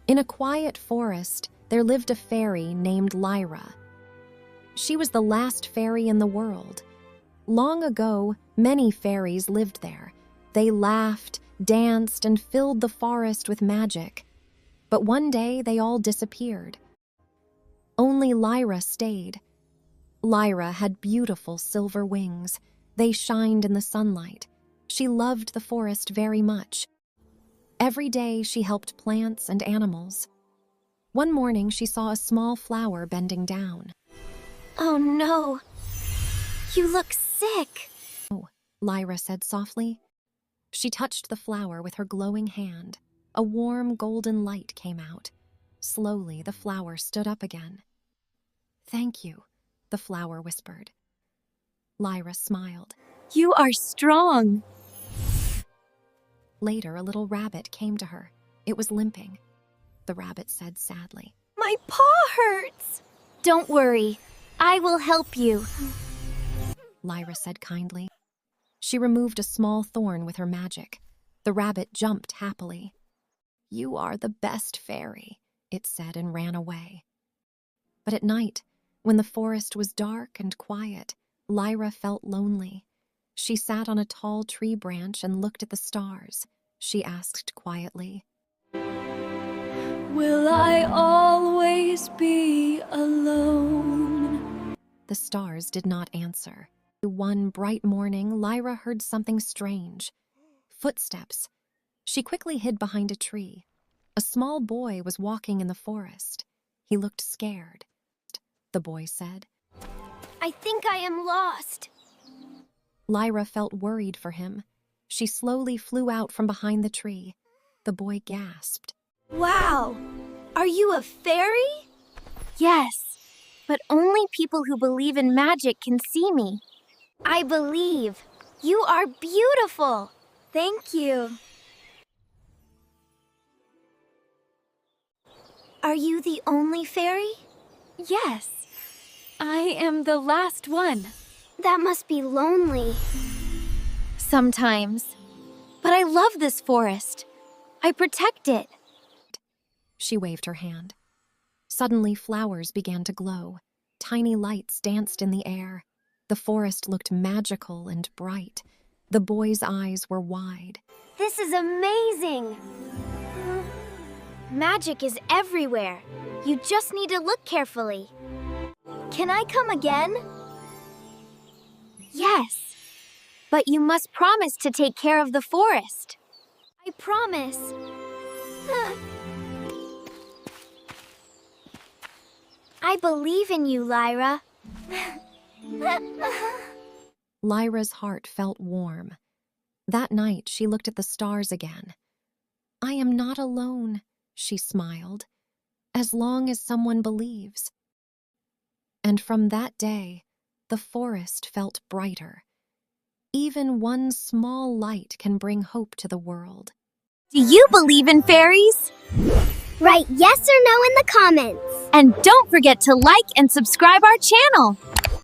In a quiet forest, there lived a fairy named Lyra. She was the last fairy in the world. Long ago, many fairies lived there. They laughed, danced, and filled the forest with magic. But one day, they all disappeared. Only Lyra stayed. Lyra had beautiful silver wings. They shined in the sunlight. She loved the forest very much. Every day, she helped plants and animals. One morning, she saw a small flower bending down. Oh no, you look sick. "Oh," Lyra said softly. She touched the flower with her glowing hand. A warm golden light came out. Slowly, the flower stood up again. "Thank you," the flower whispered. Lyra smiled. You are strong. Later, a little rabbit came to her. It was limping. The rabbit said sadly, My paw hurts. Don't worry, I will help you. Lyra said kindly. She removed a small thorn with her magic. The rabbit jumped happily. "You are the best fairy," it said, and ran away. But at night, when the forest was dark and quiet, Lyra felt lonely. She sat on a tall tree branch and looked at the stars. She asked quietly, Will I always be alone? The stars did not answer. One bright morning, Lyra heard something strange. Footsteps. She quickly hid behind a tree. A small boy was walking in the forest. He looked scared. The boy said, I think I am lost. Lyra felt worried for him. She slowly flew out from behind the tree. The boy gasped. Wow, are you a fairy? Yes, but only people who believe in magic can see me. I believe. You are beautiful. Thank you. Are you the only fairy? Yes, I am the last one. That must be lonely. Sometimes. But I love this forest. I protect it. She waved her hand. Suddenly, flowers began to glow. Tiny lights danced in the air. The forest looked magical and bright. The boy's eyes were wide. This is amazing! Magic is everywhere. You just need to look carefully. Can I come again? Yes, but you must promise to take care of the forest. I promise. I believe in you, Lyra. Lyra's heart felt warm. That night, she looked at the stars again. I am not alone, she smiled, as long as someone believes. And from that day, the forest felt brighter. Even one small light can bring hope to the world. Do you believe in fairies? Write yes or no in the comments. And don't forget to like and subscribe our channel.